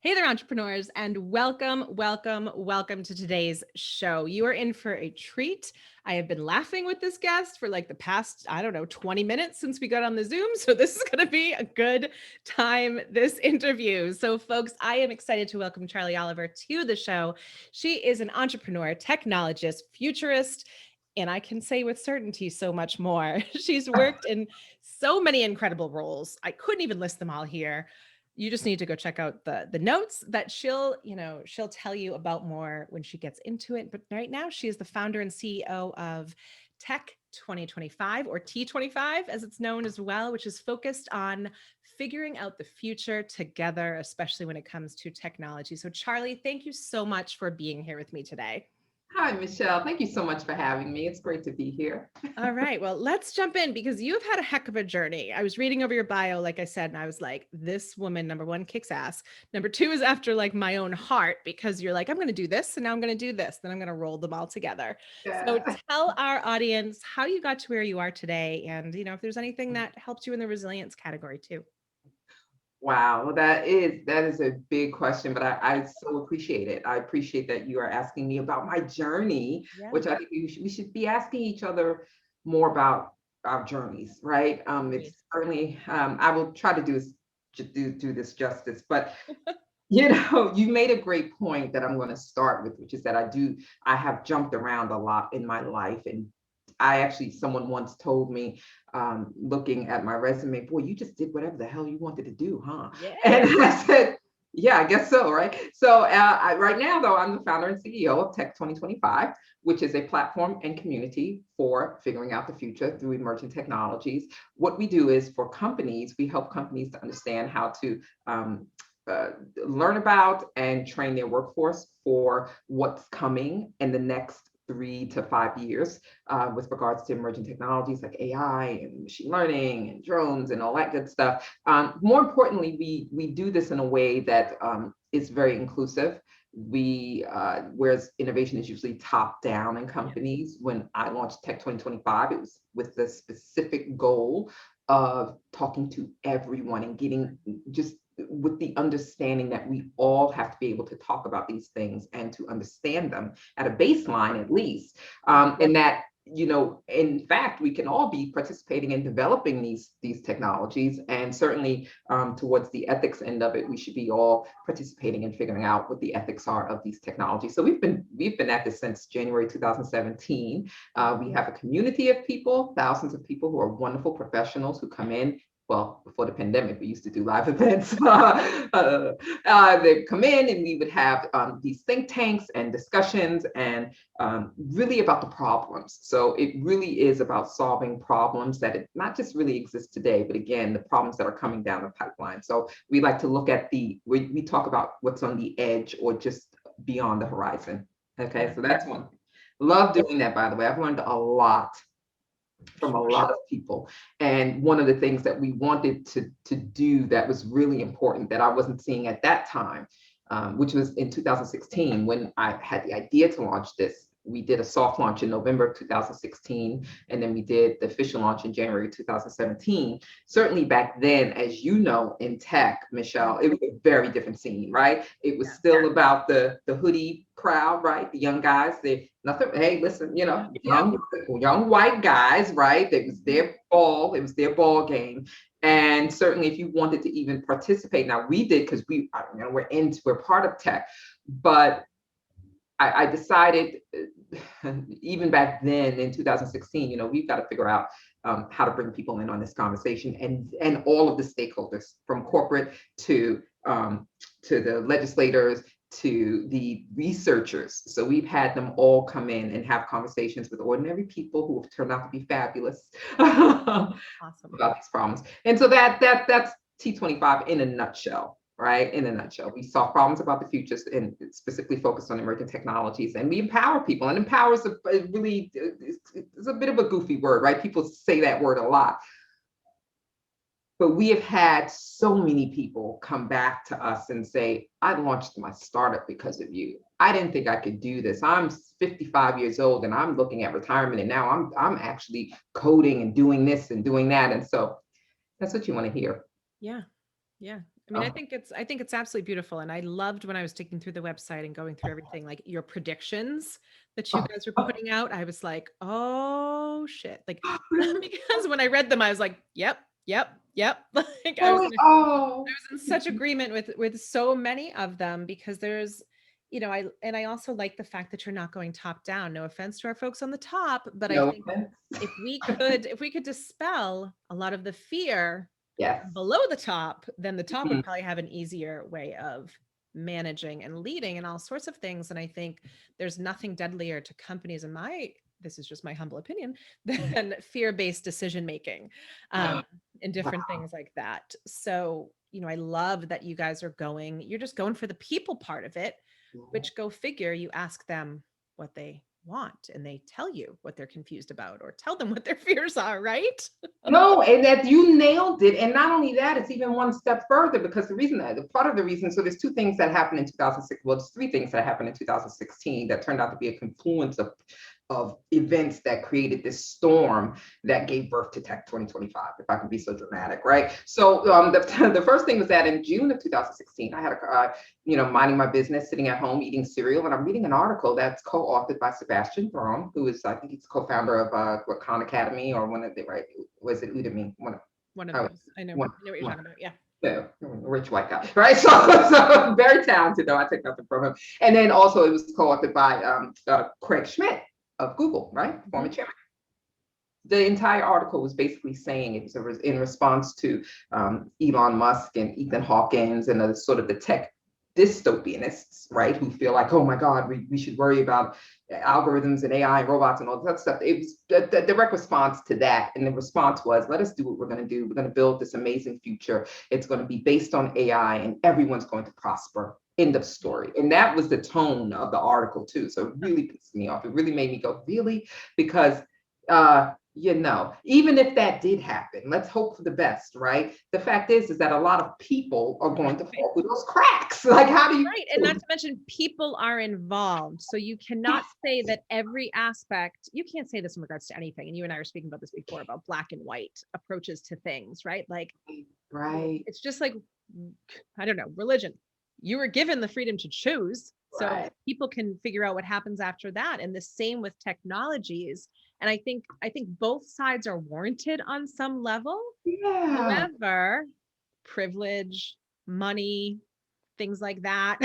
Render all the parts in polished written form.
Hey there, entrepreneurs, and welcome to today's show. You are in for a treat. I have been laughing with this guest for like the past, 20 minutes since we got on the Zoom. So this is going to be a good time, this interview. So folks, I am excited to welcome Charlie Oliver to the show. She is an entrepreneur, technologist, futurist, and I can say with certainty so much more. She's worked in so many incredible roles. I couldn't even list them all here. You just need to go check out the notes that she'll tell you about more when she gets into it. But right now, she is the founder and CEO of Tech2025, or T25 as it's known as well, which is focused on figuring out the future together, especially when it comes to technology. So Charlie, thank you so much for being here with me today. Hi, Michelle. Thank you so much for having me. It's great to be here. All right. Well, let's jump in because you've had a heck of a journey. I was reading over your bio, like I said, and I was like, this woman, number one, kicks ass. Number two is after like my own heart because you're like, I'm going to do this and now I'm going to do this. Then I'm going to roll them all together. So Yeah. tell our audience how you got to where you are today. And, if there's anything that helped you in the resilience category too. Wow. Well, that is a big question, but I so appreciate it. I appreciate that you are asking me about my journey, Yeah. which I think we should be asking each other more about our journeys, right? Agreed. It's certainly I will try to do this justice, but you made a great point that I'm going to start with, which is that I have jumped around a lot in my life. And someone once told me, looking at my resume, boy, you just did whatever the hell you wanted to do, huh? Yeah. And I said, yeah, I guess so, right? So right now, though, I'm the founder and CEO of Tech2025, which is a platform and community for figuring out the future through emerging technologies. What we do is for companies, we help companies to understand how to learn about and train their workforce for what's coming in the next 3 to 5 years with regards to emerging technologies like AI and machine learning and drones and all that good stuff. More importantly, we do this in a way that is very inclusive. Whereas innovation is usually top down in companies. When I launched Tech2025, it was with the specific goal of talking to everyone and getting just with the understanding that we all have to be able to talk about these things and to understand them at a baseline at least. And that, in fact, we can all be participating in developing these technologies. And certainly towards the ethics end of it, we should be all participating in figuring out what the ethics are of these technologies. So we've been at this since January 2017. We have a community of people, thousands of people who are wonderful professionals who come in. Well, before the pandemic, we used to do live events. They'd come in and we would have these think tanks and discussions and really about the problems. So it really is about solving problems that not just really exist today, but again, the problems that are coming down the pipeline. So we like to look at we talk about what's on the edge or just beyond the horizon. Okay, so that's one. Love doing that, by the way. I've learned a lot from a lot of people. And one of the things that we wanted to do that was really important that I wasn't seeing at that time, which was in 2016 when I had the idea to launch this. We did a soft launch in November of 2016, and then we did the official launch in January 2017. Certainly back then, as you know, in tech, Michelle, it was a very different scene, right? It was still about the hoodie crowd, right? The young guys, nothing, hey, listen, young white guys, right? It was their ball game. And certainly if you wanted to even participate, now we did because we're part of tech, but I decided even back then in 2016, we've got to figure out how to bring people in on this conversation and all of the stakeholders from corporate to the legislators to the researchers. So we've had them all come in and have conversations with ordinary people who have turned out to be fabulous about these problems. And so that's T25 in a nutshell. Right? In a nutshell, we solve problems about the futures and specifically focused on emerging technologies, and we empower people. And empower is it's a bit of a goofy word, right? People say that word a lot. But we have had so many people come back to us and say, I launched my startup because of you. I didn't think I could do this. I'm 55 years old and I'm looking at retirement, and now I'm actually coding and doing this and doing that. And so that's what you want to hear. Yeah. Yeah. I mean, I think it's absolutely beautiful. And I loved when I was digging through the website and going through everything, like your predictions that you guys were putting out. I was like, oh shit. Like because when I read them, I was like, yep, yep, yep. Like Really? I Oh, was in such agreement with so many of them because there's, I also like the fact that you're not going top down. No offense to our folks on the top, but I no think offense. if we could dispel a lot of the fear Yes. below the top, then the top Mhm. would probably have an easier way of managing and leading and all sorts of things. And I think there's nothing deadlier to companies in this is just my humble opinion, than fear-based decision making and different Wow. things like that. So, I love that you guys are you're just going for the people part of it, which go figure, you ask them what they want and they tell you what they're confused about or tell them what their fears are, right? No, and that you nailed it. And not only that, it's even one step further because part of the reason, so there's two things that happened in 2006. Well, there's three things that happened in 2016 that turned out to be a confluence of events that created this storm that gave birth to Tech 2025, if I can be so dramatic, right? So the first thing was that in June of 2016, I had minding my business, sitting at home eating cereal, and I'm reading an article that's co-authored by Sebastian Throne, who is, I think he's co-founder of Khan Academy, or one of the, right, was it Udemy? One of Oh, those. I know one, what you're one. talking about. Yeah. Yeah, rich white guy, right? So very talented, though. I take nothing from him. And then also it was co-authored by Craig Schmidt of Google, right? Former chairman. The entire article was basically saying it was in response to Elon Musk and Ethan Hawkins and sort of the tech dystopianists, right, who feel like, oh my God, we should worry about algorithms and AI and robots and all that stuff. It was the direct response to that. And the response was, let us do what we're going to do. We're going to build this amazing future. It's going to be based on AI and everyone's going to prosper. End of story. And that was the tone of the article too. So it really pissed me off. It really made me go, really? Because even if that did happen, let's hope for the best, right? The fact is that a lot of people are going to fall through those cracks. Like, how do you? Right. And not to mention, people are involved. So you cannot say that every aspect, you can't say this in regards to anything. And you and I were speaking about this before about black and white approaches to things, right? Like, right. It's just like, I don't know, religion. You were given the freedom to choose. So Right. people can figure out what happens after that. And the same with technologies. And I think both sides are warranted on some level. Yeah. However, privilege, money, things like that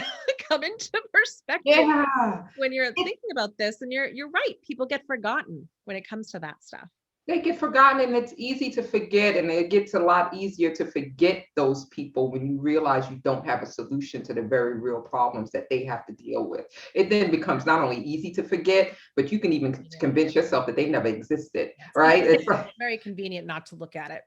come into perspective Yeah. when you're thinking about this. And you're right. People get forgotten when it comes to that stuff. They get forgotten, and it's easy to forget, and it gets a lot easier to forget those people when you realize you don't have a solution to the very real problems that they have to deal with. It then becomes not only easy to forget, but you can even convince yourself that they never existed, right? It's like very convenient not to look at it.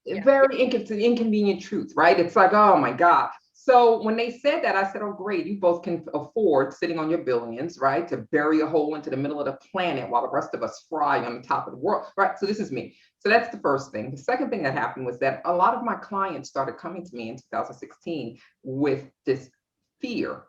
Yeah. very inconvenient truth, right? It's like, oh my God. So when they said that, I said, oh, great, you both can afford sitting on your billions, right, to bury a hole into the middle of the planet while the rest of us fry on the top of the world, right? So this is me. So that's the first thing. The second thing that happened was that a lot of my clients started coming to me in 2016 with this fear,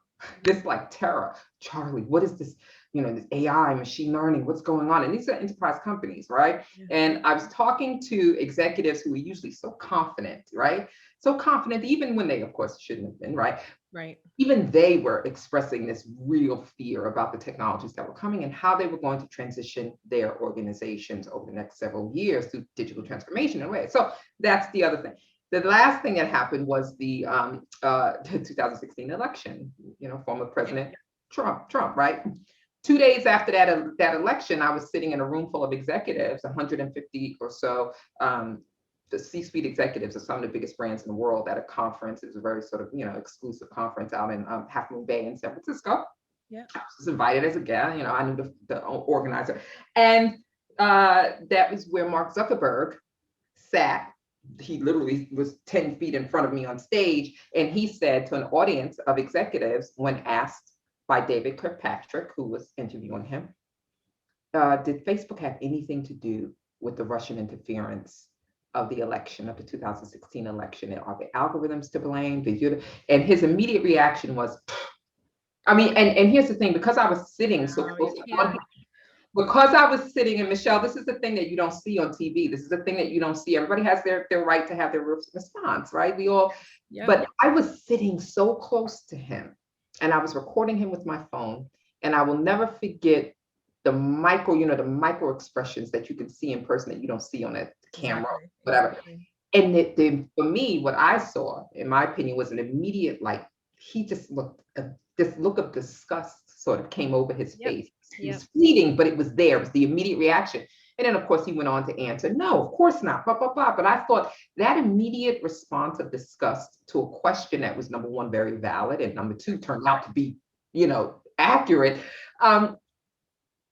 this like terror. Charlie, what is this? This AI, machine learning, what's going on? And these are enterprise companies, right? Yeah. And I was talking to executives who were usually so confident, right? So confident, even when they, of course, shouldn't have been, right? Right. Even they were expressing this real fear about the technologies that were coming and how they were going to transition their organizations over the next several years through digital transformation in a way. So that's the other thing. The last thing that happened was the 2016 election, former President Trump, right? 2 days after that election, I was sitting in a room full of executives, 150 or so, the C-suite executives of some of the biggest brands in the world at a conference. It was a very sort of, exclusive conference out in Half Moon Bay in San Francisco. Yeah. I was invited as a guest, I knew the organizer. And that was where Mark Zuckerberg sat. He literally was 10 feet in front of me on stage. And he said to an audience of executives when asked by David Kirkpatrick, who was interviewing him, did Facebook have anything to do with the Russian interference of the election, of the 2016 election? And are the algorithms to blame? And his immediate reaction was, and here's the thing, because I was sitting so close to him, because I was sitting, and Michelle, this is the thing that you don't see on TV. This is the thing that you don't see. Everybody has their right to have their response, right? We all, Yeah. but I was sitting so close to him, and I was recording him with my phone, and I will never forget the micro expressions that you can see in person that you don't see on a camera, Exactly. whatever. Exactly. And for me, what I saw, in my opinion, was an immediate, like, he just looked, this look of disgust sort of came over his Yep. face. It Yep. was fleeting, but it was there. It was the immediate reaction. And then, of course, he went on to answer, no, of course not, blah, blah, blah. But I thought that immediate response of disgust to a question that was, number one, very valid, and number two, turned out to be, accurate,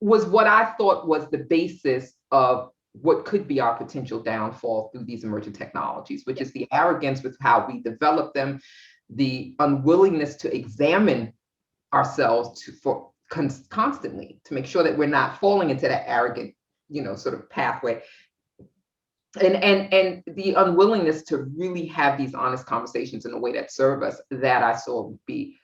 was what I thought was the basis of what could be our potential downfall through these emerging technologies, which is the arrogance with how we develop them, the unwillingness to examine ourselves constantly to make sure that we're not falling into that arrogant, sort of pathway. And the unwillingness to really have these honest conversations in a way that serve us, that I saw would be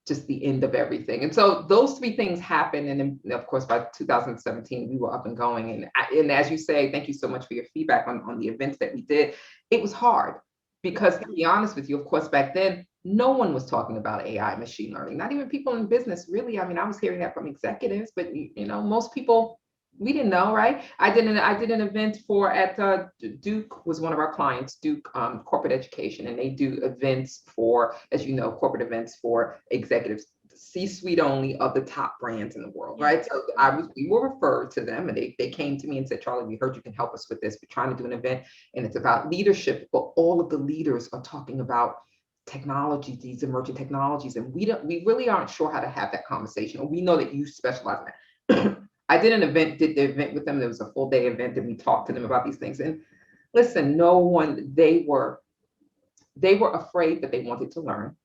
just the end of everything. And so those three things happened. And then, of course, by 2017, we were up and going. And as you say, thank you so much for your feedback on the events that we did. It was hard because, to be honest with you, of course, back then, no one was talking about AI, machine learning, not even people in business, really. I mean, I was hearing that from executives, but, most people, we didn't know, right? I did an event at Duke, was one of our clients, Duke Corporate Education, and they do events for, as you know, corporate events for executives, C-suite only, of the top brands in the world, right? So we were referred to them, and they came to me and said, Charlie, we heard you can help us with this. We're trying to do an event, and it's about leadership, but all of the leaders are talking about technology, these emerging technologies, and we really aren't sure how to have that conversation. We know that you specialize in that. I did the event with them. There was a full day event, and we talked to them about these things. And listen, they were afraid, but they wanted to learn.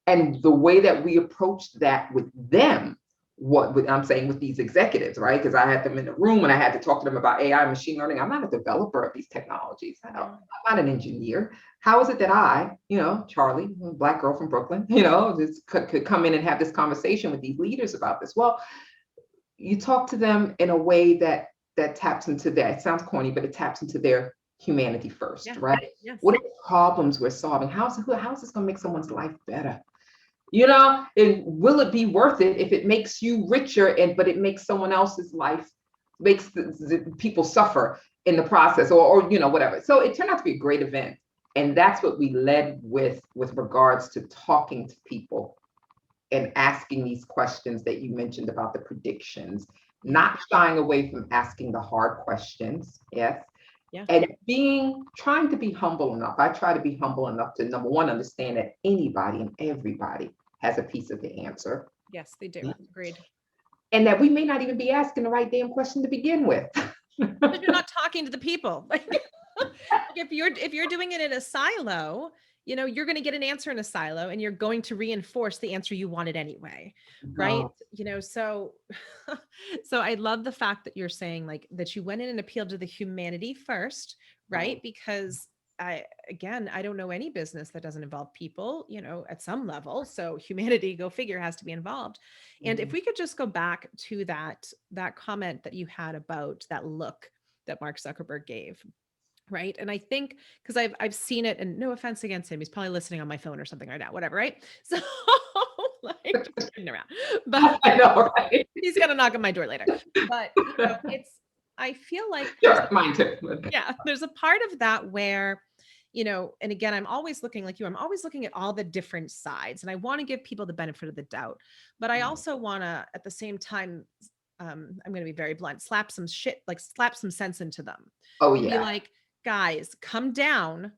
And the way that we approached that with them, I'm saying with these executives, right? Because I had them in the room and I had to talk to them about AI, machine learning. I'm not a developer of these technologies. I'm not an engineer. How is it that I, Charlie, Black girl from Brooklyn, just could come in and have this conversation with these leaders about this? Well, you talk to them in a way that taps into that. It sounds corny, but it taps into their humanity first, right? Yes. What are the problems we're solving? How's this going to make someone's life better? And will it be worth it if it makes you richer, but it makes someone else's life, makes the people suffer in the process, or whatever. So it turned out to be a great event. And that's what we led with regards to talking to people and asking these questions that you mentioned about the predictions, not shying away from asking the hard questions. Yes. Yeah. And trying to be humble enough. I try to be humble enough to, number one, understand that anybody and everybody has a piece of the answer. Yes, they do. Agreed. And that we may not even be asking the right damn question to begin with. But you're not talking to the people. If you're doing it in a silo, you're going to get an answer in a silo, and you're going to reinforce the answer you wanted anyway. Right. So I love the fact that you're saying, like, that you went in and appealed to the humanity first, right? Because I don't know any business that doesn't involve people, at some level. So humanity, go figure, has to be involved. And if we could just go back to that comment that you had about that look that Mark Zuckerberg gave. Right. And I think, because I've seen it, and no offense against him, he's probably listening on my phone or something right now, whatever. Right. So like, just kidding around, but I know, right? he's going to knock on my door later. But I feel like mine too. there's a part of that where, and again, I'm always looking, like you, I'm always looking at all the different sides, and I want to give people the benefit of the doubt, but I also want to, at the same time, I'm going to be very blunt, slap some sense into them. Oh, Be yeah. like, guys, come down.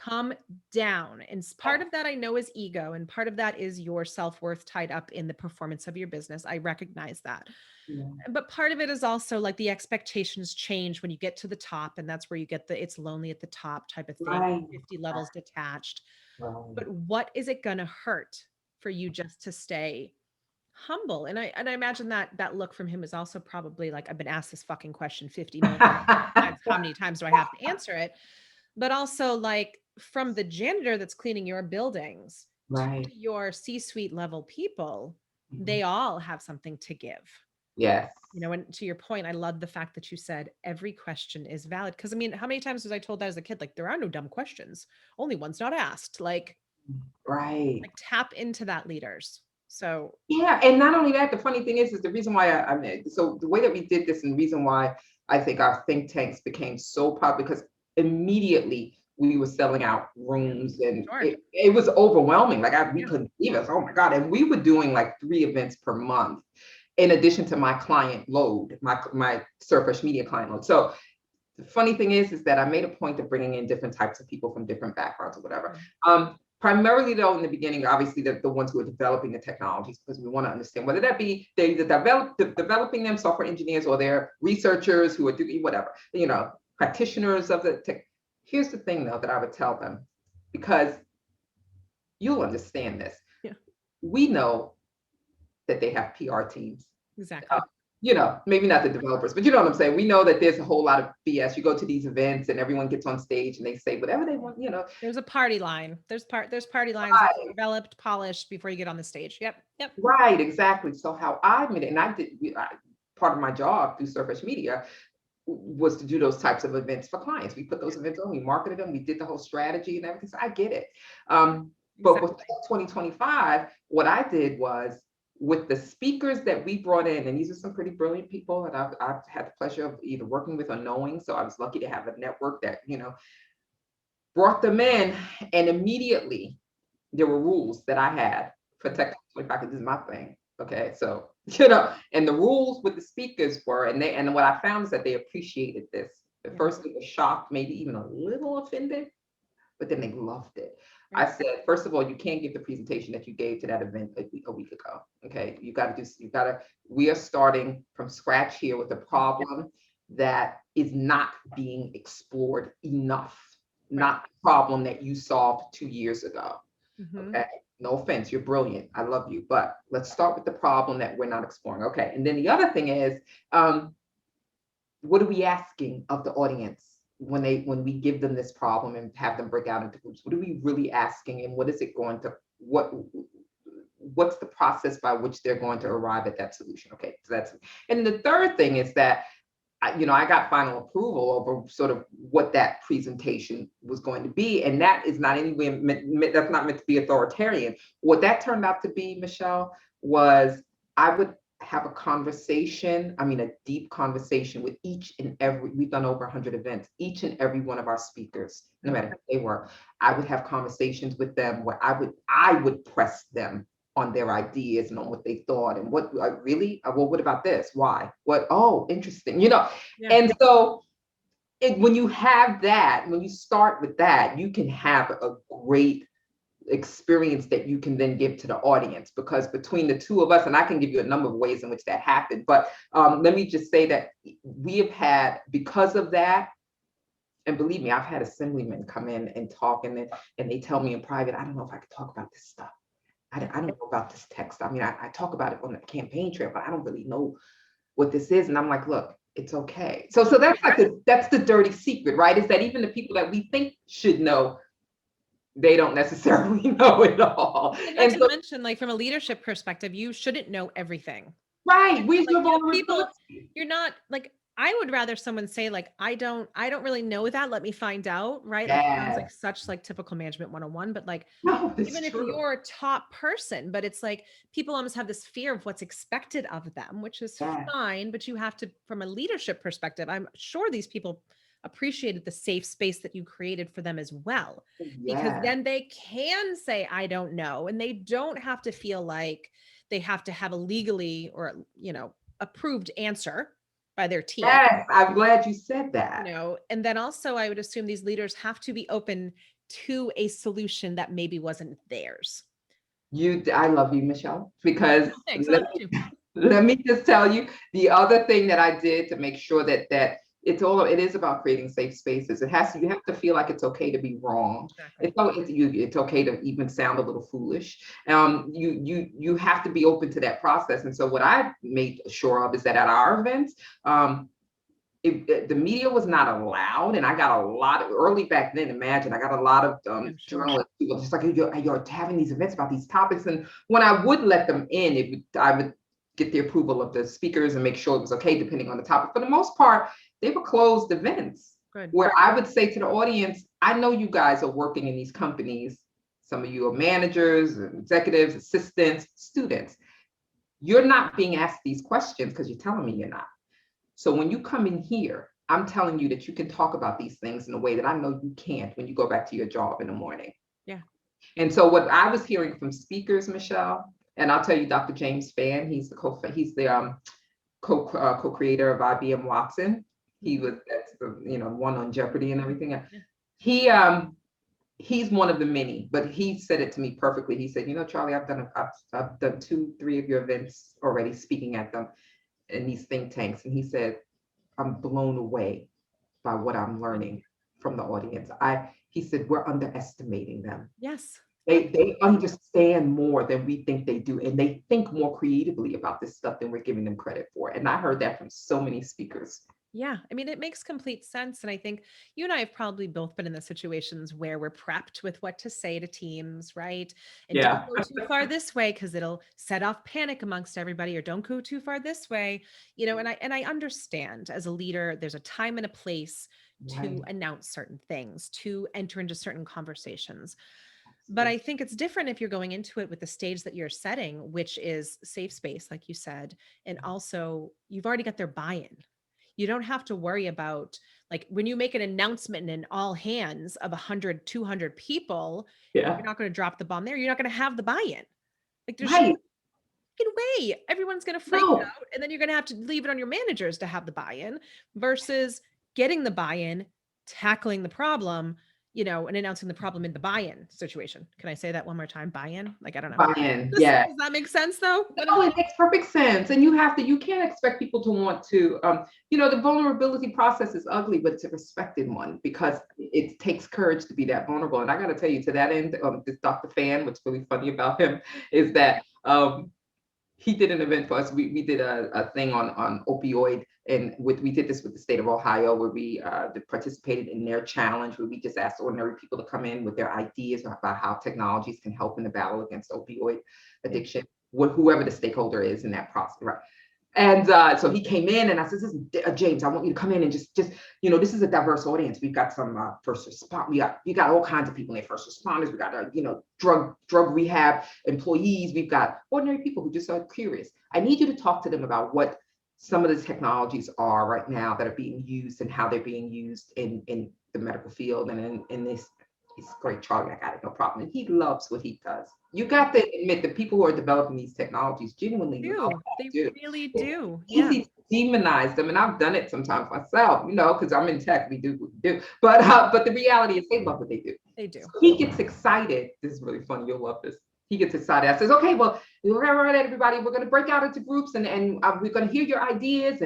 And part of that, I know, is ego. And part of that is your self-worth tied up in the performance of your business. I recognize that. Yeah. But part of it is also like the expectations change when you get to the top. And that's where you get it's lonely at the top type of thing, right. 50 levels detached. Right. But what is it going to hurt for you just to stay humble? And I imagine that look from him is also probably like, I've been asked this fucking question 50 million times. How many times do I have to answer it? But also, like, from the janitor that's cleaning your buildings, right, to your C-suite level people, they all have something to give. Yes. And to your point, I love the fact that you said every question is valid. Because I mean, how many times was I told that as a kid? Like, there are no dumb questions, only ones not asked. Right. Like tap into that, leaders. So Yeah, and not only that, the funny thing is the reason why I mean, so the way that we did this and the reason why I think our think tanks became so popular because immediately we were selling out yeah, rooms and sure. it was overwhelming. Like we Yeah. couldn't believe it. Oh my God. And we were doing like 3 events per month in addition to my client load, my Surface Media client load. So the funny thing is that I made a point of bringing in different types of people from different backgrounds or whatever. Primarily, though, in the beginning, obviously, the ones who are developing the technologies, because we want to understand whether that be they're either developing them, software engineers, or they're researchers who are doing whatever, practitioners of the tech. Here's the thing, though, that I would tell them, because you'll understand this. Yeah. We know that they have PR teams. Exactly. Maybe not the developers, but you know what I'm saying? We know that there's a whole lot of BS. You go to these events and everyone gets on stage and they say whatever they want, There's a party line. There's party lines that are developed, polished before you get on the stage. Yep. Right, exactly. So how I made it, and part of my job through Surface Media was to do those types of events for clients. We put those events on, we marketed them, we did the whole strategy and everything. So I get it. But with 2025, what I did was with the speakers that we brought in, and these are some pretty brilliant people that I've had the pleasure of either working with or knowing. So I was lucky to have a network that, brought them in. And immediately there were rules that I had for Tech2025, because this is my thing. Okay. So, and the rules with the speakers were, and what I found is that they appreciated this. At first they were shocked, maybe even a little offended, but then they loved it. I said, first of all, you can't give the presentation that you gave to that event a week ago. Okay. We are starting from scratch here with a problem that is not being explored enough, not the problem that you solved 2 years ago. Okay. No offense, you're brilliant. I love you. But let's start with the problem that we're not exploring. Okay. And then the other thing is, what are we asking of the audience? When we give them this problem and have them break out into groups, what are we really asking, and what is it going to what's the process by which they're going to arrive at that solution? Okay, so and the third thing is that I got final approval over sort of what that presentation was going to be, and that is not anywhere that's not meant to be authoritarian. What that turned out to be, Michelle, was I would have a conversation, a deep conversation with each and every, we've done over 100 events, each and every one of our speakers, no matter who they were. I would have conversations with them where I would press them on their ideas and on what they thought and what really, well, what about this? Why? What? Oh, interesting. And so when you have that, when you start with that, you can have a great experience that you can then give to the audience, because between the two of us, and I can give you a number of ways in which that happened, but let me just say that we have had, because of that, and believe me, I've had assemblymen come in and talk, and they tell me in private, I don't know if I could talk about this stuff. I don't know about this text. I talk about it on the campaign trail, but I don't really know what this is. And I'm like, look, it's okay. So that's that's the dirty secret, right? Is that even the people that we think should know, they don't necessarily know it all. And not to mention, like, from a leadership perspective, you shouldn't know everything. Right. People, you're not like, I would rather someone say like, I don't really know that. Let me find out. Right. Like, it sounds like such like typical management 101, but like, even if you're a top person, but it's like people almost have this fear of what's expected of them, which is fine. But you have to, from a leadership perspective, I'm sure these people appreciated the safe space that you created for them as well, because then they can say, I don't know, and they don't have to feel like they have to have a legally or, approved answer by their team. Yes, I'm glad you said that. And then also I would assume these leaders have to be open to a solution that maybe wasn't theirs. I love you, Michelle, because let me just tell you the other thing that I did to make sure that it is about creating safe spaces. You have to feel like it's okay to be wrong. Exactly. It's okay to even sound a little foolish. You have to be open to that process. And so what I made sure of is that at our events, the media was not allowed, and I got a lot of early back then. Imagine I got a lot of journalists just like, you're having these events about these topics, and when I would let them in, I would get the approval of the speakers and make sure it was okay, depending on the topic. For the most part, they were closed events Good. where I would say to the audience, I know you guys are working in these companies. Some of you are managers, executives, assistants, students. You're not being asked these questions because you're telling me you're not. So when you come in here, I'm telling you that you can talk about these things in a way that I know you can't when you go back to your job in the morning. Yeah. And so what I was hearing from speakers, Michelle, and I'll tell you, Dr. James Fan, he's the co-creator of IBM Watson. He was, that's the one on Jeopardy and everything. He he's one of the many, but he said it to me perfectly. He said, Charlie, I've done 2-3 of your events already, speaking at them in these think tanks. And he said, I'm blown away by what I'm learning from the audience. He said, we're underestimating them. Yes. They understand more than we think they do. And they think more creatively about this stuff than we're giving them credit for. And I heard that from so many speakers. Yeah. I mean, it makes complete sense. And I think you and I have probably both been in the situations where we're prepped with what to say to teams, right? And Yeah. don't go too far this way because it'll set off panic amongst everybody, or don't go too far this way. And I understand, as a leader, there's a time and a place to announce certain things, to enter into certain conversations. But I think it's different if you're going into it with the stage that you're setting, which is safe space, like you said. And also, you've already got their buy-in. You don't have to worry about, like, when you make an announcement in all hands of 100, 200 people, Yeah. you're not going to drop the bomb there. You're not going to have the buy-in. Like, there's Right. no way. Everyone's going to freak out. And then you're going to have to leave it on your managers to have the buy-in versus getting the buy-in, tackling the problem, and announcing the problem in the buy-in situation. Can I say that one more time? Buy-in? Like, I don't know. Buy-in. Yeah. Does that make sense though? No, it makes perfect sense. And you can't expect people to want to, the vulnerability process is ugly, but it's a respected one because it takes courage to be that vulnerable. And I got to tell you, to that end, this Dr. Fan, what's really funny about him is that he did an event for us. We did a thing on opioid, and we did this with the state of Ohio, where we participated in their challenge, where we just asked ordinary people to come in with their ideas about how technologies can help in the battle against opioid addiction, whoever the stakeholder is in that process, right? And so he came in, and I said, James, I want you to come in and just this is a diverse audience. We've got some first respond. We got all kinds of people in there, first responders. We got drug rehab employees. We've got ordinary people who just are curious. I need you to talk to them about what some of the technologies are right now that are being used and how they're being used in the medical field and in this. He's great, Charlie. I got it, no problem. And he loves what he does. You got to admit that people who are developing these technologies genuinely do. They really do. It's easy to demonize them, and I've done it sometimes myself, because I'm in tech. We do what we do. But the reality is they love what they do. They do. So he gets excited. This is really funny. You'll love this. He gets excited. I says, okay, well, all right, everybody, we're going to break out into groups and we're going to hear your ideas.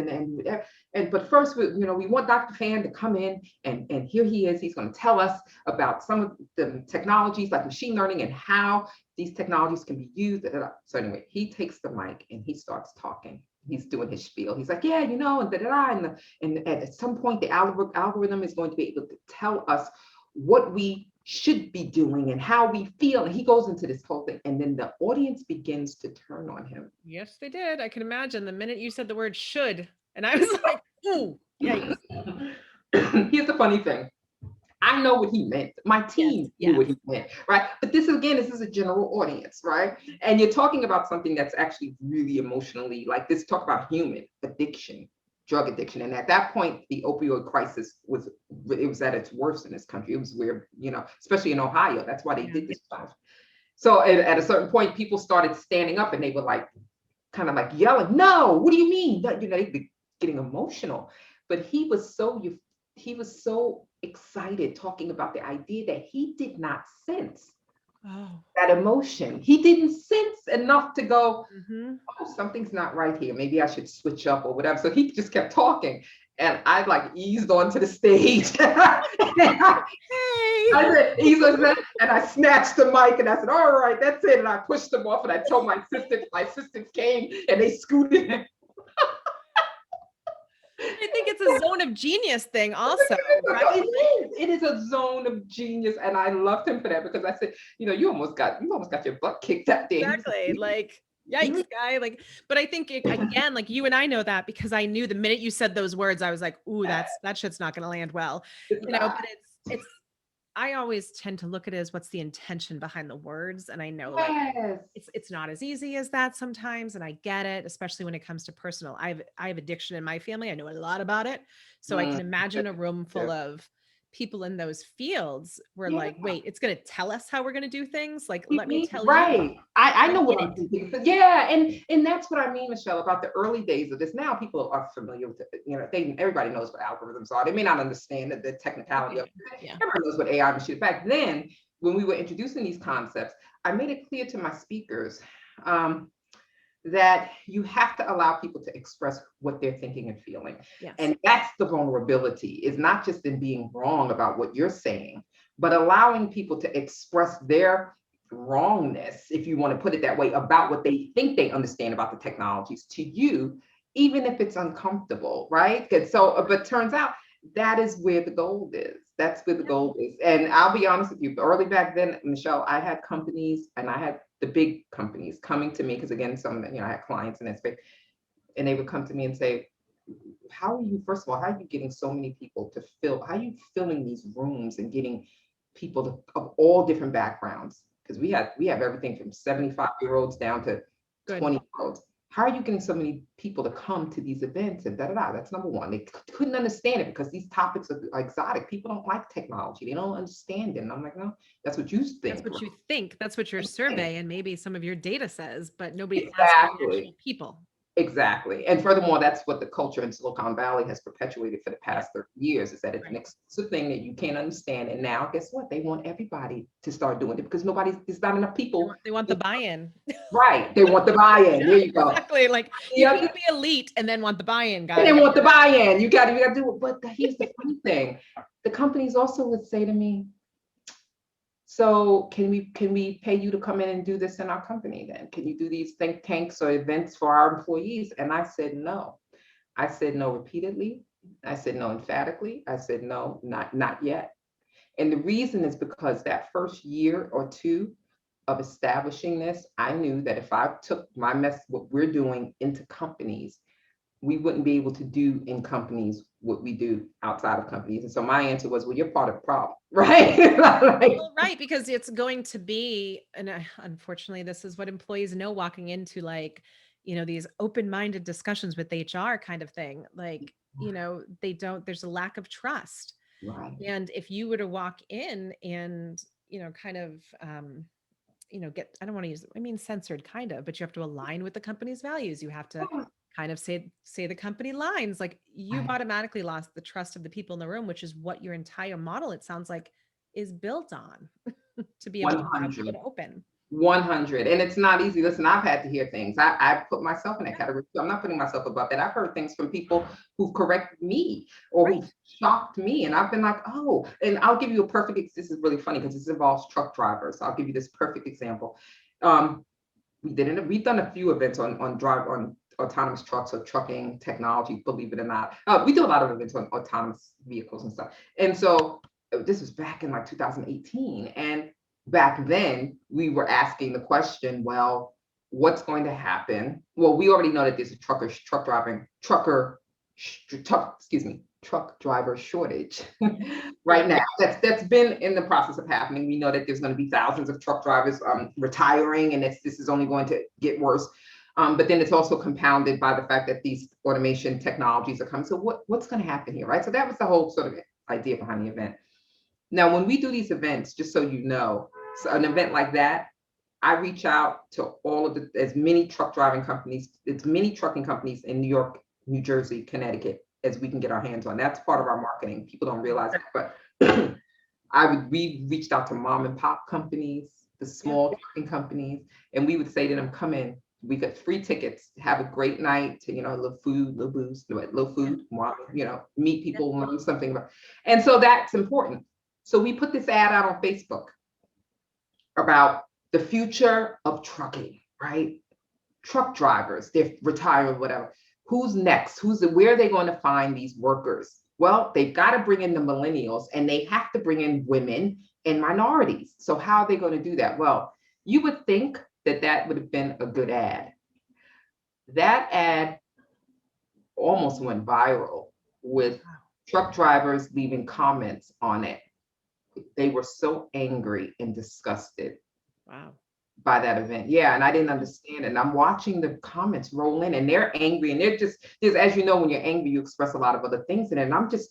But first, we want Dr. Fan to come in and here he is. He's going to tell us about some of the technologies like machine learning and how these technologies can be used. So anyway, he takes the mic and he starts talking. He's doing his spiel. He's like, yeah, and at some point, the algorithm is going to be able to tell us what we should be doing and how we feel. And he goes into this whole thing. And then the audience begins to turn on him. Yes, they did. I can imagine the minute you said the word should. And I was like, ooh, yeah. Here's the funny thing. I know what he meant. My team knew what he meant, right? But this is a general audience, right? And you're talking about something that's actually really emotionally, like this, talk about human addiction, drug addiction. And at that point, the opioid crisis was at its worst in this country. It was weird, especially in Ohio. That's why they did this stuff. So at a certain point, people started standing up and they were like, kind of like yelling, no, what do you mean? They'd be getting emotional. But he was so excited talking about the idea that he did not sense that emotion. He didn't sense enough to go, oh, something's not right here. Maybe I should switch up or whatever. So he just kept talking. And I eased onto the stage. I said, ease on that. And I snatched the mic and I said, all right, that's it. And I pushed them off and I told my assistants came and they scooted in. I think it's a zone of genius thing also. Right? It is a zone of genius. And I loved him for that because I said, you almost got your butt kicked that day. Exactly. Yikes, guy. Like, but I think again, like you and I know that because I knew the minute you said those words, I was like, ooh, that shit's not going to land well, It's but not. it's, I always tend to look at it as what's the intention behind the words. And I know like Yes. it's not as easy as that sometimes. And I get it, especially when it comes to personal. I have addiction in my family. I know a lot about it. So I Mm, can imagine a room yeah. full of people in those fields were Yeah. like, wait, it's going to tell us how we're going to do things. Like, We let me need, tell you right. I know what in I'm it. thinking. So, yeah, and that's what I mean, Michelle, about the early days of this. Now people are familiar with it. Everybody knows what algorithms are. They may not understand the technicality of it. Yeah. Everybody knows what AI machine. Back then, when we were introducing these concepts, I made it clear to my speakers um, that you have to allow people to express what they're thinking and feeling. Yes. And that's the vulnerability, is not just in being wrong about what you're saying, but allowing people to express their wrongness, if you want to put it that way, about what they think they understand about the technologies to you, even if it's uncomfortable, right? But turns out that is where the gold is. That's where the gold is. And I'll be honest with you, early back then, Michelle, I had companies and I had the big companies coming to me because again, some of them, I had clients in that space, and they would come to me and say, how are you, first of all, how are you getting so many people to fill, how are you filling these rooms and getting people of all different backgrounds? Because we have everything from 75-year-olds down to Good. 20-year-olds. How are you getting so many people to come to these events and da da da? That's number one. They couldn't understand it because these topics are exotic. People don't like technology. They don't understand it. And I'm like, no, that's what you think. That's what you think. That's what your survey and maybe some of your data says, but nobody asked the Exactly. actual people. Exactly. And furthermore, that's what the culture in Silicon Valley has perpetuated for the past 30 years, is that it's an exclusive thing that you can't understand. And now, guess what? They want everybody to start doing it because there's not enough people. They want the buy-in. Right. They want the buy-in. There you go. Exactly. Like you can't be elite and then want the buy-in, guys. And they want the buy-in. You got to do it. But here's the funny thing. The companies also would say to me, so can we pay you to come in and do this in our company then? Can you do these think tanks or events for our employees? And I said no. I said no repeatedly. I said no emphatically. I said no, not yet. And the reason is because that first year or two of establishing this, I knew that if I took what we're doing into companies, we wouldn't be able to do in companies what we do outside of companies. And so my answer was, well, you're part of the problem, right? Well, right, because it's going to be, and unfortunately, this is what employees know walking into like, these open-minded discussions with HR kind of thing. Like, there's a lack of trust. Right. And if you were to walk in and, kind of, I don't want to use, I mean, censored kind of, but you have to align with the company's values. You have to kind of say the company lines, like you've Right. automatically lost the trust of the people in the room, which is what your entire model, it sounds like, is built on to be able to have it 100. open. 100. And it's not easy. Listen, I've had to hear things. I put myself in that category. I'm not putting myself above that. I've heard things from people who've corrected me or Right. who've shocked me. And I've been like, oh, and I'll give you a perfect, this is really funny because this involves truck drivers. So I'll give you this perfect example. We've done a few events on autonomous trucks or trucking technology, believe it or not. We do a lot of events on autonomous vehicles and stuff. And so this was back in like 2018. And back then we were asking the question, well, what's going to happen? Well, we already know that there's a truck driver shortage right now. That's been in the process of happening. We know that there's going to be thousands of truck drivers retiring, and this is only going to get worse. But then it's also compounded by the fact that these automation technologies are coming. So what's going to happen here, right? So that was the whole sort of idea behind the event. Now, when we do these events, just so you know, so an event like that, I reach out to as many trucking companies in New York, New Jersey, Connecticut as we can get our hands on. That's part of our marketing. People don't realize it, but we reached out to mom and pop companies, the small trucking companies, and we would say to them, come in. We got free tickets, have a great night, to, a little food, little booze, little food, meet people, learn something about. And so that's important. So we put this ad out on Facebook about the future of trucking, right? Truck drivers, they're retiring, whatever. Who's next? Where are they going to find these workers? Well, they've got to bring in the millennials and they have to bring in women and minorities. So how are they going to do that? Well, you would think that would have been a good ad. That ad almost went viral with truck drivers leaving comments on it. They were so angry and disgusted Wow. by that event. Yeah, and I didn't understand it. And I'm watching the comments roll in, and they're angry, and they're just as you know, when you're angry, you express a lot of other things in it. And I'm just,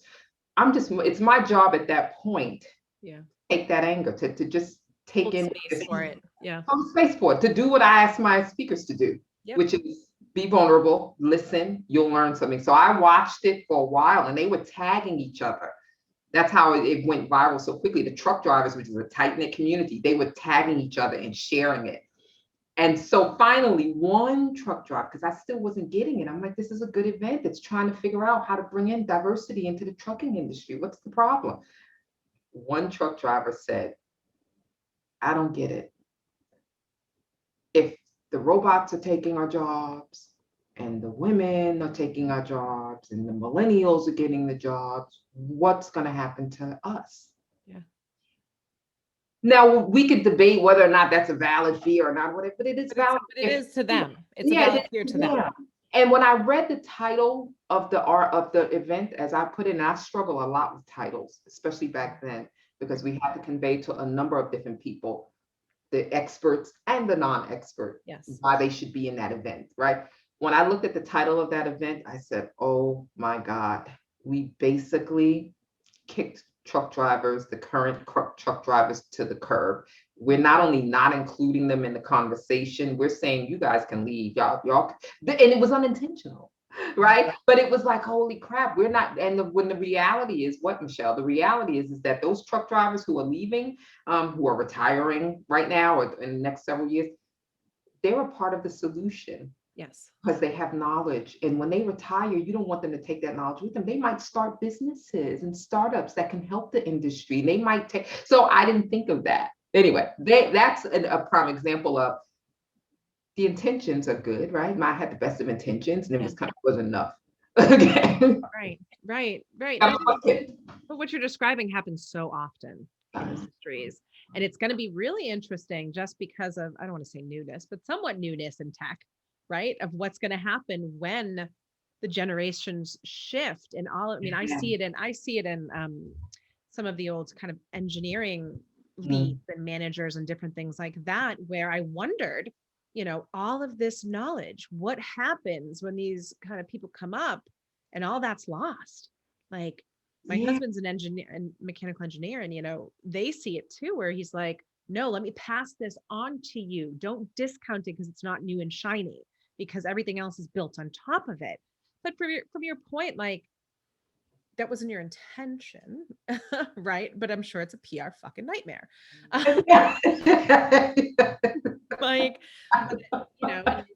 it's my job at that point, Yeah. take that anger to just take Hold in space for it. Yeah. hold space for it, to do what I ask my speakers to do, Yep. which is be vulnerable, listen, you'll learn something. So I watched it for a while, and they were tagging each other. That's how it went viral so quickly. The truck drivers, which is a tight-knit community, they were tagging each other and sharing it. And so finally, one truck driver, because I still wasn't getting it, I'm like, this is a good event that's trying to figure out how to bring in diversity into the trucking industry. What's the problem? One truck driver said, I don't get it. If the robots are taking our jobs, and the women are taking our jobs, and the millennials are getting the jobs, what's going to happen to us? Yeah. Now, we could debate whether or not that's a valid fear or not, but it is valid. But it is to them. It's a valid fear to them. And when I read the title of the event, as I put in, I struggle a lot with titles, especially back then, because we had to convey to a number of different people, the experts and the non-expert, why they should be in that event, right? When I looked at the title of that event, I said, oh my God, we basically kicked truck drivers, the current truck drivers, to the curb. We're not only not including them in the conversation, we're saying you guys can leave, y'all, and it was unintentional, right? But it was like, holy crap, we're not. And when the reality is what, Michelle? The reality is that those truck drivers who are leaving, who are retiring right now or in the next several years, they're a part of the solution. Yes. Because they have knowledge. And when they retire, you don't want them to take that knowledge with them. They might start businesses and startups that can help the industry. They might take, so I didn't think of that. Anyway, that's a prime example of the intentions are good, right? I had the best of intentions, and it was kind of wasn't enough. Okay. Right. But what you're describing happens so often in industries. And it's going to be really interesting just because of, I don't want to say newness, but somewhat newness in tech, right? Of what's going to happen when the generations shift and all. I mean, I see it in some of the old kind of engineering leads and managers and different things like that, where I wondered, all of this knowledge, what happens when these kind of people come up and all that's lost? Like, my husband's an engineer and mechanical engineer, and they see it too, where he's like, no, let me pass this on to you. Don't discount it because it's not new and shiny, because everything else is built on top of it. But from your point, like, that wasn't your intention, right? But I'm sure it's a PR fucking nightmare. Like,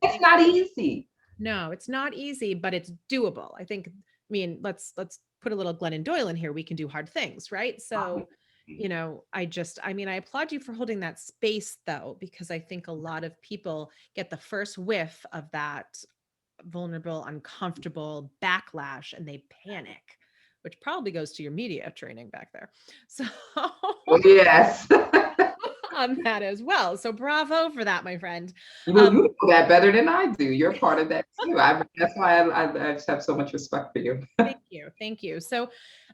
it's not easy. No, it's not easy, but it's doable. I think, let's put a little Glennon Doyle in here. We can do hard things, right? So, I applaud you for holding that space though, because I think a lot of people get the first whiff of that vulnerable, uncomfortable backlash and they panic, which probably goes to your media training back there. So yes. On that as well. So bravo for that, my friend. You know that better than I do. You're part of that too. That's why I just have so much respect for you. Thank you. So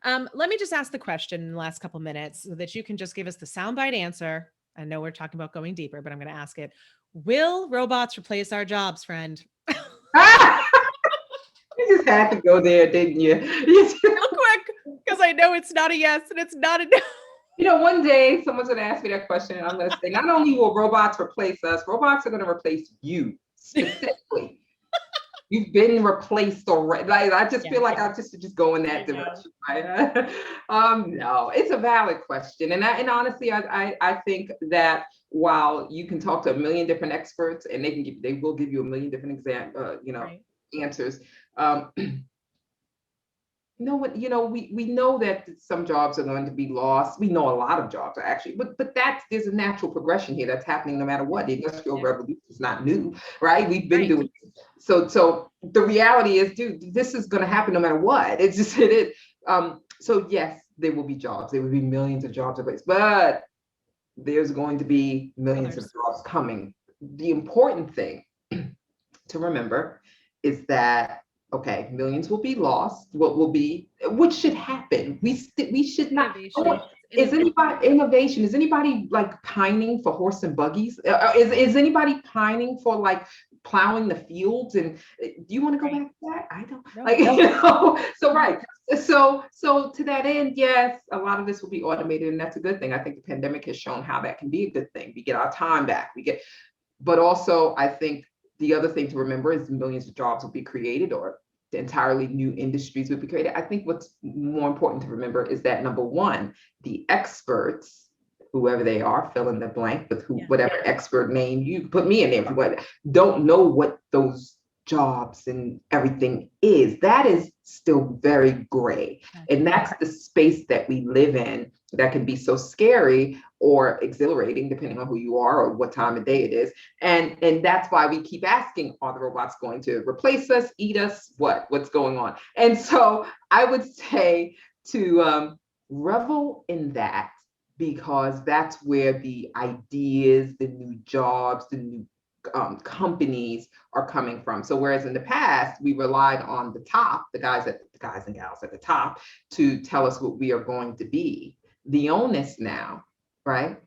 let me just ask the question in the last couple minutes so that you can just give us the soundbite answer. I know we're talking about going deeper, but I'm going to ask it. Will robots replace our jobs, friend? You just had to go there, didn't you? Real quick, because I know it's not a yes and it's not a no. One day someone's going to ask me that question, and I'm going to say, not only will robots replace us, robots are going to replace you specifically. You've been replaced already. Like, I just feel like I just go in that direction, right? No, it's a valid question, and honestly, I think that while you can talk to a million different experts, and they will give you a million different answers. We know that some jobs are going to be lost. We know a lot of jobs are actually, but there's a natural progression here that's happening no matter what. The Industrial Revolution is not new, right? We've been doing it. So the reality is, dude, this is going to happen no matter what. It's just it is. So yes, there will be jobs. There will be millions of jobs replaced, but there's going to be millions of jobs coming the important thing to remember is that, okay, millions will be lost. What should happen? We should not. Innovation. Is anybody innovation? Is anybody like pining for horse and buggies? Is anybody pining for like plowing the fields? And do you want to go back to that? I don't like, so right. So to that end, yes, a lot of this will be automated, and that's a good thing. I think the pandemic has shown how that can be a good thing. We get our time back. But also I think the other thing to remember is millions of jobs will be created, or entirely new industries will be created. I think what's more important to remember is that, number one, the experts, whoever they are, fill in the blank with whatever expert name you put me in there, but don't know what those jobs and everything is. That is still very gray. And that's the space that we live in that can be so scary or exhilarating, depending on who you are or what time of day it is. And that's why we keep asking, are the robots going to replace us, eat us, what's going on? And so I would say to revel in that, because that's where the ideas, the new jobs, the new companies are coming from. So whereas in the past we relied on the top, the guys and gals at the top, to tell us what we are going to be, the onus now, right?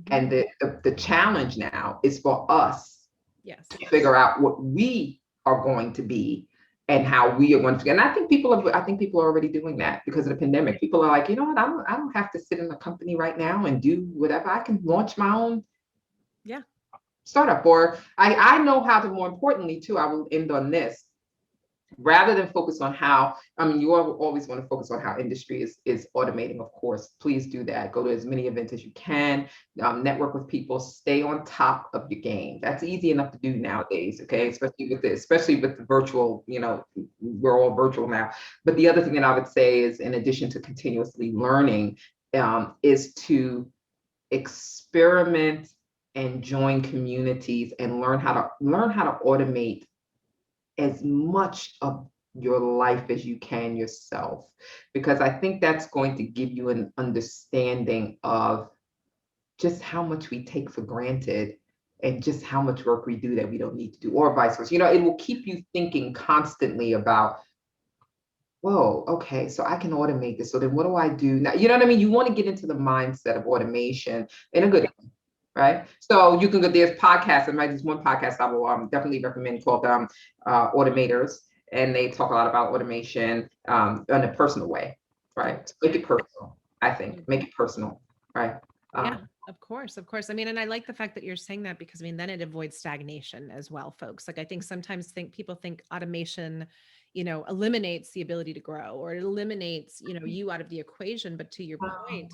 And the challenge now is for us to figure out what we are going to be and how we are going to. And I think people are already doing that because of the pandemic. People are like, you know what, I don't have to sit in a company right now and do whatever. I can launch my own startup. Or I know how to, more importantly too, I will end on this, rather than focus on how, you always want to focus on how industry is automating, of course. Please do that. Go to as many events as you can, network with people, stay on top of your game. That's easy enough to do nowadays, okay? Especially with the virtual, we're all virtual now. But the other thing that I would say is, in addition to continuously learning, is to experiment and join communities and learn how to automate as much of your life as you can yourself, because I think that's going to give you an understanding of just how much we take for granted and just how much work we do that we don't need to do, or vice versa. It will keep you thinking constantly about, whoa, okay, so I can automate this. So then what do I do now? You know what I mean? You want to get into the mindset of automation in a good way. Right. So you can go, there's podcasts, and there's one podcast I will definitely recommend called Automators. And they talk a lot about automation in a personal way. Right. So make it personal, I think. Make it personal. Right. Yeah, of course. I mean, and I like the fact that you're saying that, because then it avoids stagnation as well, folks. Like, I think sometimes people think automation, eliminates the ability to grow, or it eliminates, you out of the equation. But to your point,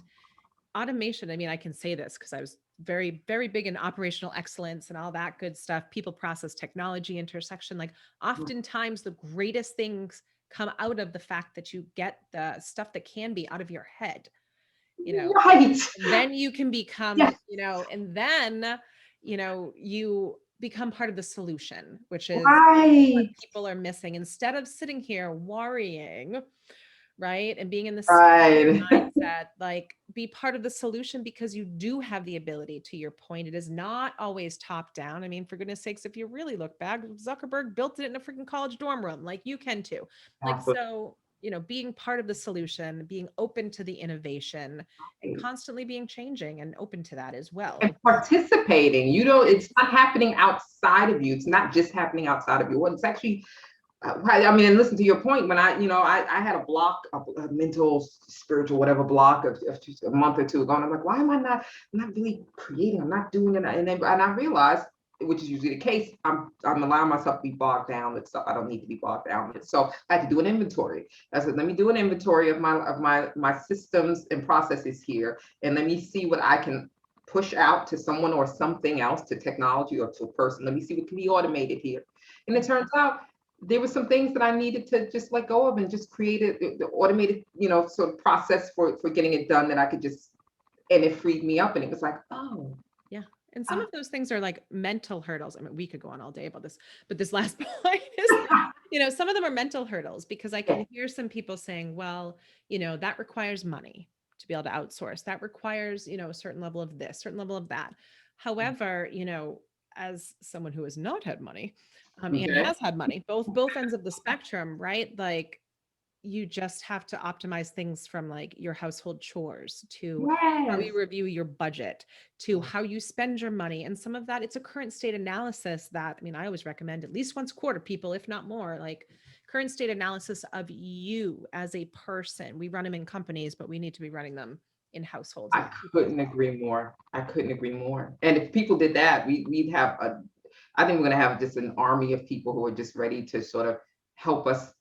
automation, I mean, I can say this because I was very, very big in operational excellence and all that good stuff, people, process, technology intersection. Like, oftentimes the greatest things come out of the fact that you get the stuff that can be out of your head, Right. Then you can become, and then, you become part of the solution, which is what people are missing. Instead of sitting here worrying, right, and being in the mindset, like, be part of the solution, because you do have the ability. To your point, it is not always top down. I mean, for goodness sakes, if you really look back, Zuckerberg built it in a freaking college dorm room. Like, you can too. Like, so, being part of the solution, being open to the innovation, and constantly being changing and open to that as well. And participating, it's not happening outside of you. It's not just happening outside of you. Well, it's actually, I mean, and listen to your point, when I had a block, a mental, spiritual, whatever block of a month or two ago, and I'm like, why am I not really creating? I'm not doing it. And I realized, which is usually the case, I'm allowing myself to be bogged down with stuff I don't need to be bogged down with. So I had to do an inventory. I said, let me do an inventory of my systems and processes here, and let me see what I can push out to someone or something else, to technology or to a person. Let me see what can be automated here. And it turns out there were some things that I needed to just let go of and just create the automated, sort of process for getting it done, that I could just, and it freed me up. And it was like, oh. Yeah. And some of those things are like mental hurdles. I mean, we could go on all day about this, but this last point is, some of them are mental hurdles, because I can hear some people saying, well, that requires money to be able to outsource. That requires, a certain level of this, certain level of that. However, as someone who has not had money, and Okay. has had money, both ends of the spectrum, right? Like, you just have to optimize things from like your household chores to how Yes. you review your budget to how you spend your money. And some of that, it's a current state analysis that, I mean, I always recommend at least once a quarter, people, if not more, like current state analysis of you as a person. We run them in companies, but we need to be running them in households and I with people as couldn't well. agree more. I couldn't agree more. And if people did that, we'd have I think we're going to have just an army of people who are just ready to sort of help us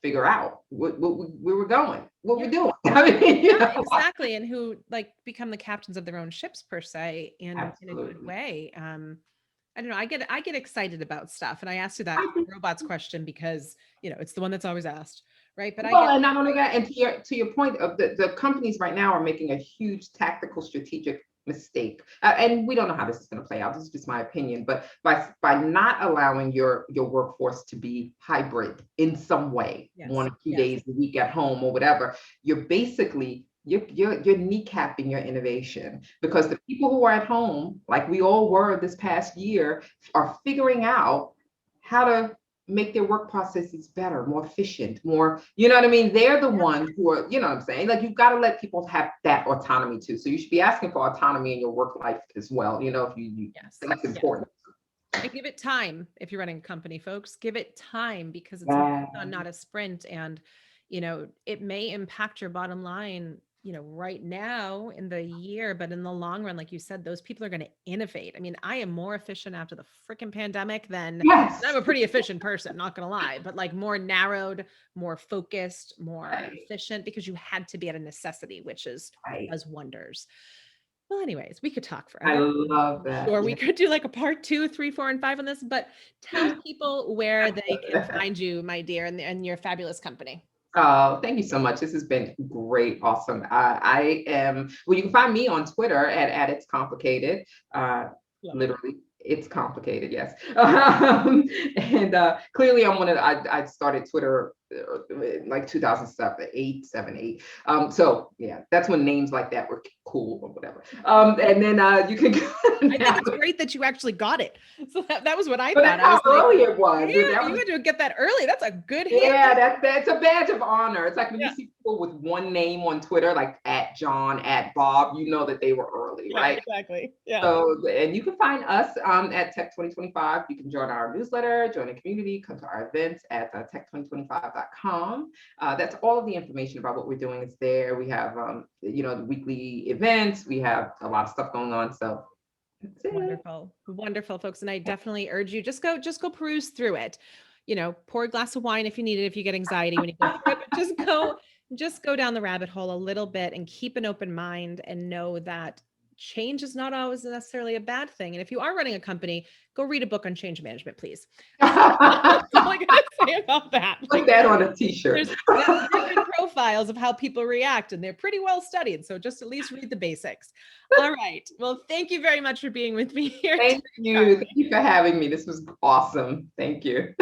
figure out what we were going, what Yeah. we're doing. I mean, Yeah, exactly. And who like become the captains of their own ships per se in a good absolutely. way. I don't know. I get excited about stuff. And I asked you that I think, robots question because, it's the one that's always asked, right? But I well, get and not only that, and to your point of the companies right now are making a huge tactical strategic mistake, and we don't know how this is going to play out. This is just my opinion, but by not allowing your workforce to be hybrid in some way, yes, 1 or 2 days a week at home or whatever, you're basically you're kneecapping your innovation, because the people who are at home, like we all were this past year, are figuring out how to make their work processes better, more efficient, more, you know what I mean? They're the yeah, ones who are, you know what I'm saying? Like, you've got to let people have that autonomy too. So you should be asking for autonomy in your work life as well, if you yes, think it's yes. important. And give it time if you're running a company, folks. Give it time because it's a Yeah. marathon, not a sprint. And, it may impact your bottom line, right now in the year, but in the long run, like you said, those people are going to innovate. I mean, I am more efficient after the freaking pandemic than I'm Yes. a pretty efficient person, not going to lie, but like more narrowed, more focused, more Right. efficient because you had to be at a necessity, which is Right. does wonders. Well, anyways, we could talk I forever. love I'm that. sure we Yeah. could do like a part 2, 3, 4, and 5 on this, but tell people where they can find you, my dear, and your fabulous company. Oh, thank you so much. This has been great. Awesome. I am, well, you can find me on Twitter at It's Complicated. Uh, Love it. Literally, it's complicated, yes. And clearly I'm I started Twitter like 2007, 8, 7, 8. So yeah, that's when names like that were cool or whatever. And then you can go I now. think it's great that you actually got it. So that was what I But thought. that's I how was like, early it was. damn, That you was had to get that early. That's a good handle. Yeah, that's a badge of honor. It's like when you Yeah. see people with one name on Twitter, like at John, at Bob, you know that they were early, Yeah, right? exactly. Yeah. So, and you can find us at Tech2025. You can join our newsletter, join a community, come to our events at tech2025.com. That's all of the information about what we're doing is there. We have, the weekly events. We have a lot of stuff going on. So that's it. Wonderful. Wonderful, folks. And I definitely urge you, just go peruse through it. Pour a glass of wine if you need it, if you get anxiety when you go through it, but just go down the rabbit hole a little bit and keep an open mind and know that change is not always necessarily a bad thing. And if you are running a company, go read a book on change management, please. That's all I gotta say about that. Put that on a t-shirt. There's different profiles of how people react, and they're pretty well studied. So just at least read the basics. All right. Well, thank you very much for being with me here. Thank you. Thank you for having me. This was awesome. Thank you.